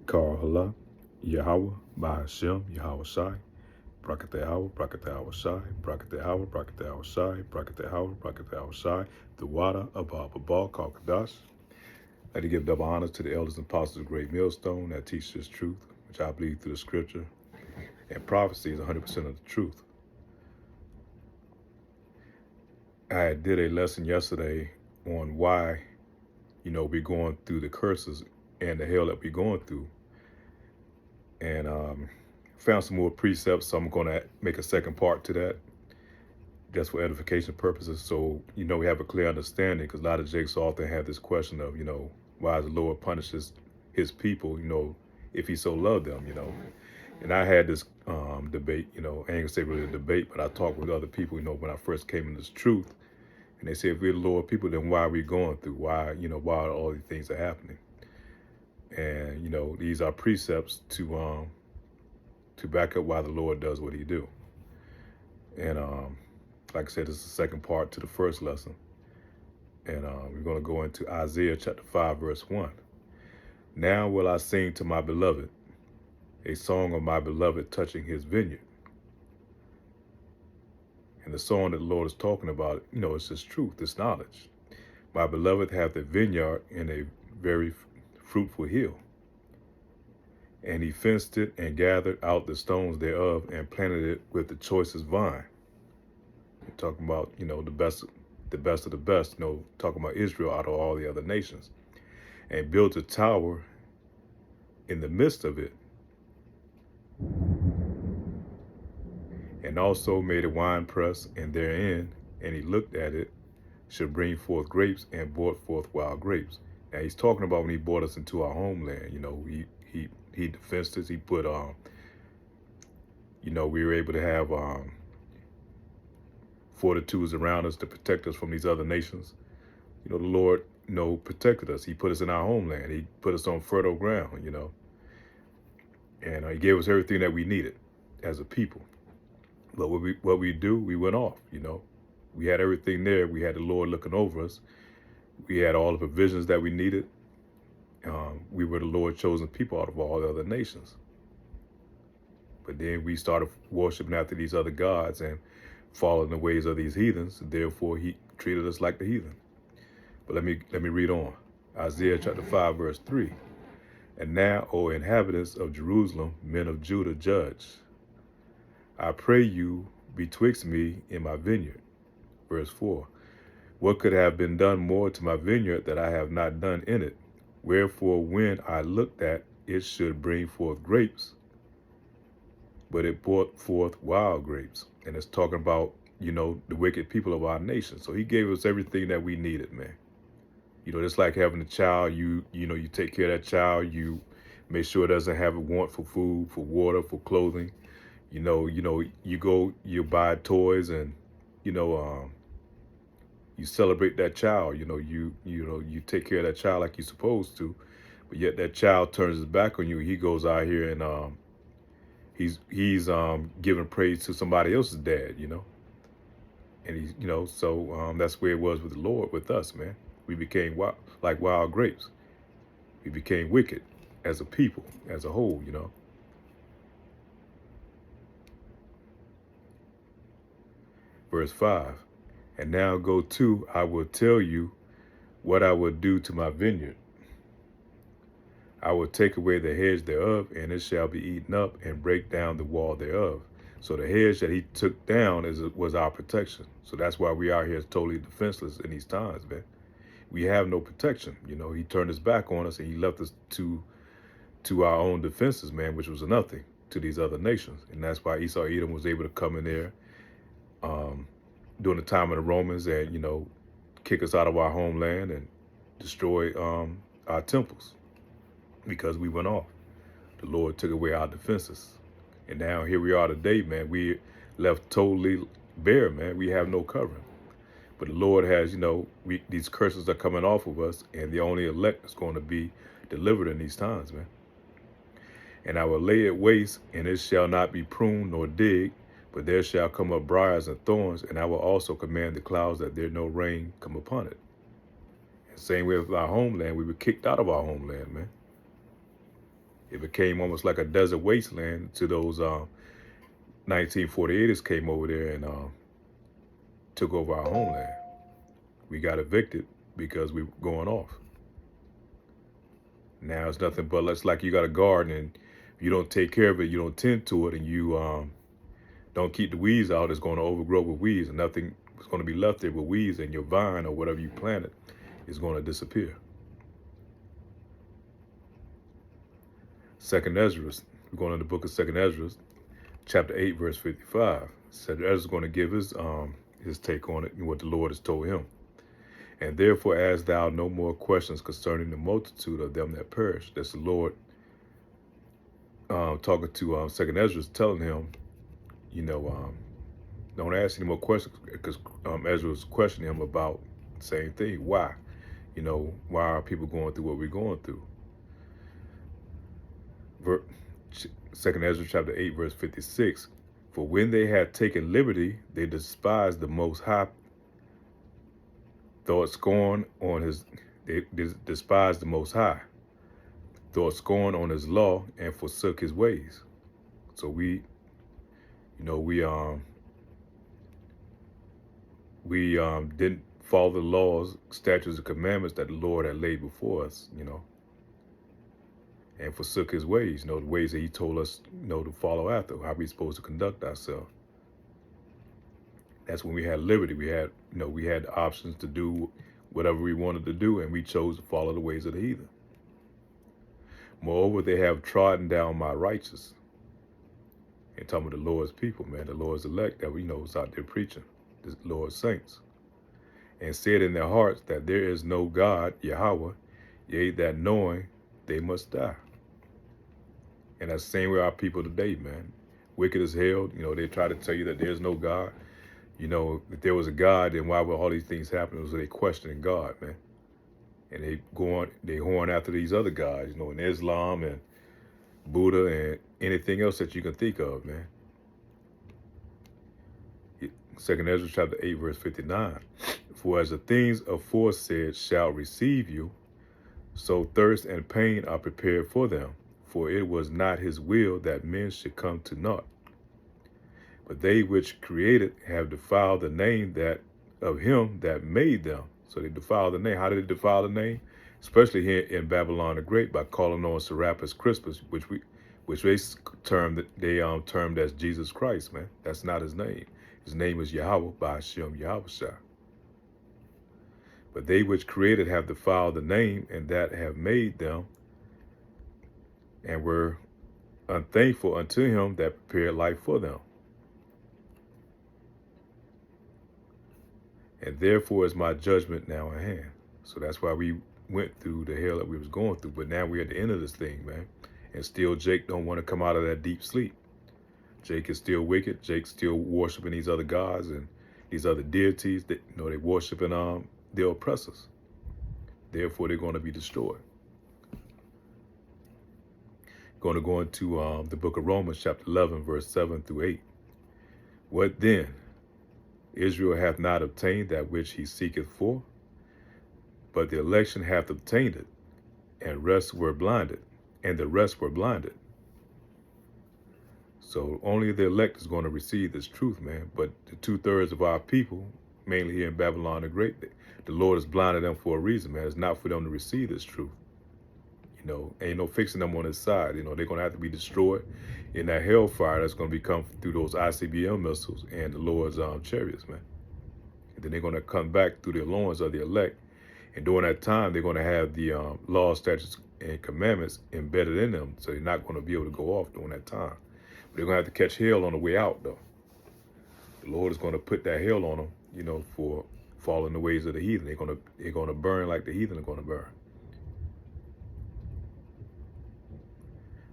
Kar Yahweh, Bahashem, Yahweh Shai, Brakate Howard, Brakate Howard Shai, Brakate Howard, Brakate Howard Shai, Brakate Howard, Brakate Howard Shai, the water above Abal, Kalkadash. I'd like to give double honors to the elders and apostles of Great Millstone that teach this truth, which I believe through the scripture. And prophecy is 100% of the truth. I did a lesson yesterday on why, we're going through the curses and the hell that we're going through. And found some more precepts, so I'm going to make a second part to that, just for edification purposes, so we have a clear understanding, because a lot of jakes often have this question of, why the Lord punishes his people, if he so loved them, And I had this debate, I ain't gonna say really a debate, but I talked with other people, when I first came into this truth, and they say, if we're the Lord people, then why are we going through? Why, why all these things are happening? And, these are precepts to back up why the Lord does what he do. And like I said, this is the second part to the first lesson. And we're going to go into Isaiah chapter 5, verse 1. Now will I sing to my beloved, a song of my beloved touching his vineyard. And the song that the Lord is talking about, it's his truth, this knowledge. My beloved hath a vineyard in a very fruitful hill. And he fenced it and gathered out the stones thereof and planted it with the choicest vine. We're talking about, the best of the best, talking about Israel out of all the other nations. And built a tower in the midst of it. And also made a wine press, and therein, and he looked at it, should bring forth grapes, and brought forth wild grapes. Now he's talking about when he brought us into our homeland. He defensed us. He put we were able to have fortitudes around us to protect us from these other nations. The Lord, protected us. He put us in our homeland. He put us on fertile ground, and he gave us everything that we needed as a people. But what we do, we went off, We had everything there. We had the Lord looking over us. We had all the provisions that we needed. We were the Lord chosen people out of all the other nations. But then we started worshiping after these other gods and following the ways of these heathens. And therefore, he treated us like the heathen. But let me read on. Isaiah chapter 5, verse 3. And now, O inhabitants of Jerusalem, men of Judah, judge. I pray you betwixt me and my vineyard. Verse 4. What could have been done more to my vineyard that I have not done in it? Wherefore, when I looked at it, should bring forth grapes, but it brought forth wild grapes. And it's talking about, the wicked people of our nation. So he gave us everything that we needed, man. Just like having a child, you take care of that child. You make sure it doesn't have a want for food, for water, for clothing. You go, you buy toys, and, you celebrate that child. You take care of that child like you're supposed to. But yet that child turns his back on you. He goes out here and he's giving praise to somebody else's dad, And he's, so that's where it was with the Lord, with us, man. We became like wild grapes. We became wicked as a people, as a whole, Verse 5. And now go to, I will tell you what I will do to my vineyard. I will take away the hedge thereof, and it shall be eaten up, and break down the wall thereof. So the hedge that he took down was our protection. So that's why we are here totally defenseless in these times, man. We have no protection. He turned his back on us, and he left us to our own defenses, man, which was nothing to these other nations. And that's why Esau Edom was able to come in there during the time of the Romans and, kick us out of our homeland and destroy our temples, because we went off. The Lord took away our defenses. And now here we are today, man. We left totally bare, man. We have no covering. But the Lord has, these curses are coming off of us, and the only elect is going to be delivered in these times, man. And I will lay it waste, and it shall not be pruned nor digged, but there shall come up briars and thorns, and I will also command the clouds that there no rain come upon it. And same way with our homeland, we were kicked out of our homeland, man. It became almost like a desert wasteland to those 1948ers came over there and took over our homeland. We got evicted because we were going off. Now it's nothing but it's like you got a garden and if you don't take care of it, you don't tend to it, and you don't keep the weeds out, it's going to overgrow with weeds, and nothing is going to be left there with weeds, and your vine or whatever you planted is going to disappear. Second Ezra, we're going to the book of Second Ezra, chapter 8, verse 55. Said Ezra's going to give his take on it and what the Lord has told him. And therefore ask thou no more questions concerning the multitude of them that perish. That's the Lord talking to Second Ezra, telling him, don't ask any more questions, because Ezra was questioning him about the same thing. Why? Why are people going through what we're going through? Second Ezra chapter 8, verse 56. For when they had taken liberty, they despised the Most High, thought scorn on they despised the Most High, thought scorn on his law, and forsook his ways. So we didn't follow the laws, statutes, and commandments that the Lord had laid before us, and forsook his ways, the ways that he told us, to follow after, how we're supposed to conduct ourselves. That's when we had liberty. We had, we had options to do whatever we wanted to do, and we chose to follow the ways of the heathen. Moreover, they have trodden down my righteous. And talking about the Lord's people, man, the Lord's elect that we know is out there preaching, the Lord's saints. And said in their hearts that there is no God, Yahweh, yea, that knowing they must die. And that's the same with our people today, man. Wicked as hell. They try to tell you that there's no God. If there was a God, then why would all these things happen? It was they questioning God, man. And they horn after these other gods, in Islam and Buddha and anything else that you can think of, man. Second Ezra chapter 8, verse 59. For as the things aforesaid shall receive you, so thirst and pain are prepared for them. For it was not his will that men should come to naught. But they which created have defiled the name of him that made them. So they defiled the name. How did they defile the name? Especially here in Babylon the Great, by calling on Serapis Crispus, which they termed as Jesus Christ, man. That's not his name. His name is Yahweh Ba'ashem Yahushua. But they which created have defiled the name, and that have made them, and were unthankful unto him that prepared life for them. And therefore is my judgment now at hand. So that's why we went through the hell that we was going through. But now we're at the end of this thing, man. And still Jake don't want to come out of that deep sleep. Jake is still wicked. Jake's still worshiping these other gods and these other deities that, they worshiping their oppressors. Therefore, they're going to be destroyed. Going to go into the book of Romans, chapter 11, verse 7 through 8. What then? Israel hath not obtained that which he seeketh for, but the election hath obtained it, and the rest were blinded. So only the elect is going to receive this truth, man. But the 2/3 of our people, mainly here in Babylon the Great, the Lord has blinded them for a reason, man. It's not for them to receive this truth. Ain't no fixing them on his side. They're going to have to be destroyed in that hellfire that's going to come through those ICBM missiles and the Lord's chariots, man. And then they're going to come back through the loins of the elect. And during that time, they're going to have the law, statutes, and commandments embedded in them. So they're not going to be able to go off during that time. But they're going to have to catch hell on the way out, though. The Lord is going to put that hell on them, for following the ways of the heathen. They're going to burn like the heathen are going to burn.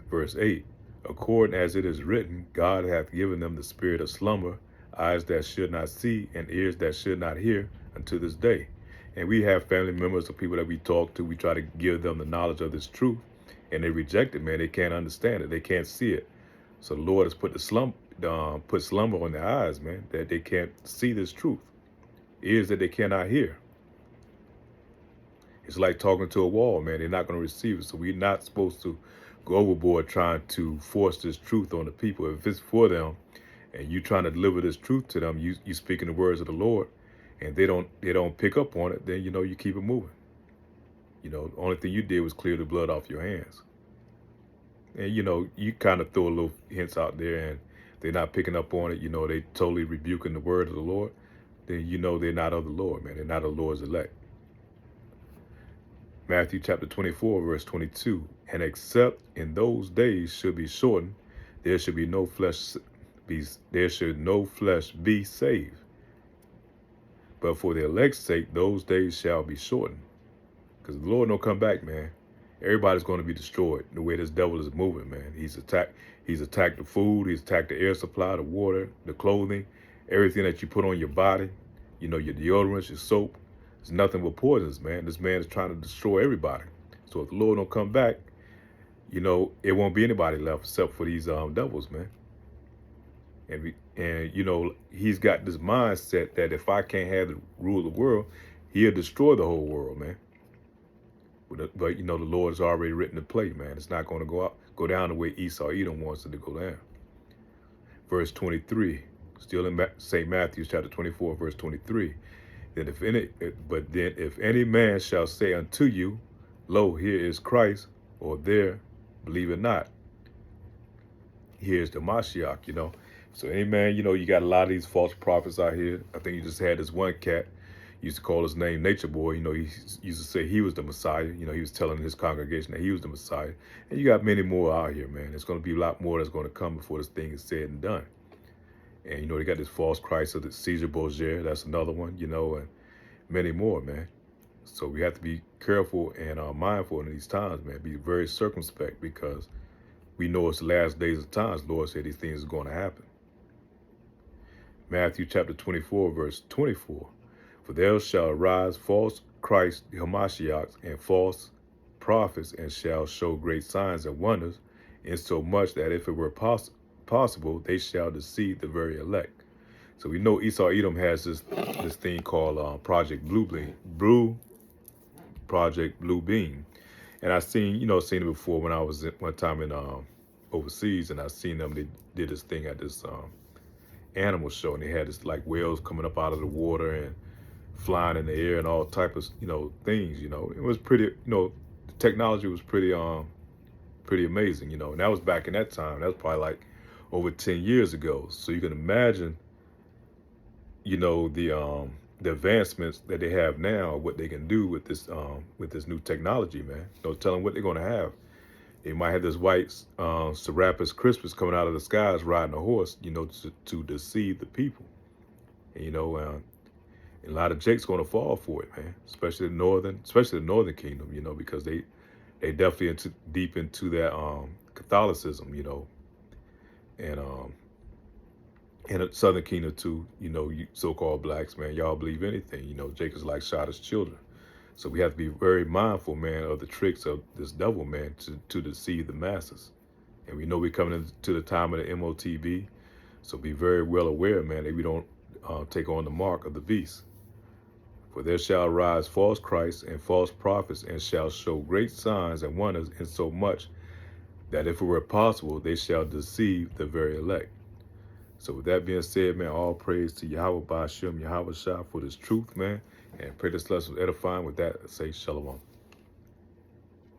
Verse 8, according as it is written, God hath given them the spirit of slumber, eyes that should not see, and ears that should not hear, unto this day. And we have family members of people that we talk to. We try to give them the knowledge of this truth, and they reject it, man. They can't understand it. They can't see it. So the Lord has put slumber on their eyes, man, that they can't see this truth. Ears that they cannot hear. It's like talking to a wall, man. They're not going to receive it. So we're not supposed to go overboard trying to force this truth on the people. If it's for them and you trying to deliver this truth to them, you speaking the words of the Lord, and they don't pick up on it, then you keep it moving. The only thing you did was clear the blood off your hands. And you kind of throw a little hints out there and they're not picking up on it, they totally rebuking the word of the Lord, then they're not of the Lord, man. They're not of the Lord's elect. Matthew chapter 24, verse 22. And except in those days should be shortened, there should no flesh be saved. But for the elect's sake, those days shall be shortened. Because the Lord don't come back, man. Everybody's going to be destroyed the way this devil is moving, man. He's attacked the food, he's attacked the air supply, the water, the clothing, everything that you put on your body, your deodorants, your soap. It's nothing but poisons, man. This man is trying to destroy everybody. So if the Lord don't come back, it won't be anybody left except for these devils, man. And he's got this mindset that if I can't have the rule of the world, he'll destroy the whole world, man. But the Lord has already written the play, man. It's not going to go down the way Esau Edom wants it to go down. Verse 23, still in St. Matthew chapter 24, verse 23. Then if any man shall say unto you, lo, here is Christ, or there, believe it not. Here's the Mashiach, So any man, you got a lot of these false prophets out here. I think you just had this one cat. Used to call his name Nature Boy. He used to say he was the Messiah. He was telling his congregation that he was the Messiah. And you got many more out here, man. There's going to be a lot more that's going to come before this thing is said and done. And, they got this false Christ of the Caesar Borgia. That's another one, and many more, man. So we have to be careful and mindful in these times, man. Be very circumspect because we know it's the last days of times. The Lord said these things are going to happen. Matthew chapter 24, verse 24. For there shall arise false Christ, the Hamashiachs, and false prophets, and shall show great signs and wonders, insomuch that if it were possible, they shall deceive the very elect. So we know Esau Edom has this thing called Project Blue Beam, and I seen it before when I was one time in overseas, and I seen them. They did this thing at this animal show, and they had this like whales coming up out of the water and flying in the air and all type of things. It was pretty. The technology was pretty amazing. And that was back in that time. That was probably like over 10 years ago. So you can imagine, the advancements that they have now, what they can do with this new technology, man. No telling what they're going to have. They might have this white Serapis Crispus coming out of the skies riding a horse, to deceive the people. And, a lot of Jake's going to fall for it, man. Especially the northern kingdom, because they definitely deep into that Catholicism, and the southern kingdom too. You so-called blacks, man, y'all believe anything. Jake is like shot his children. So we have to be very mindful, man, of the tricks of this devil, man, to deceive the masses. And we know we're coming into the time of the MOTB, so be very well aware, man, that we don't take on the mark of the beast. For there shall arise false Christs and false prophets, and shall show great signs and wonders, insomuch that if it were possible, they shall deceive the very elect. So with that being said, man, all praise to Yahweh Ba'ashem, Yahweh Shah for this truth, man. And pray this lesson was edifying. With that, say shalom.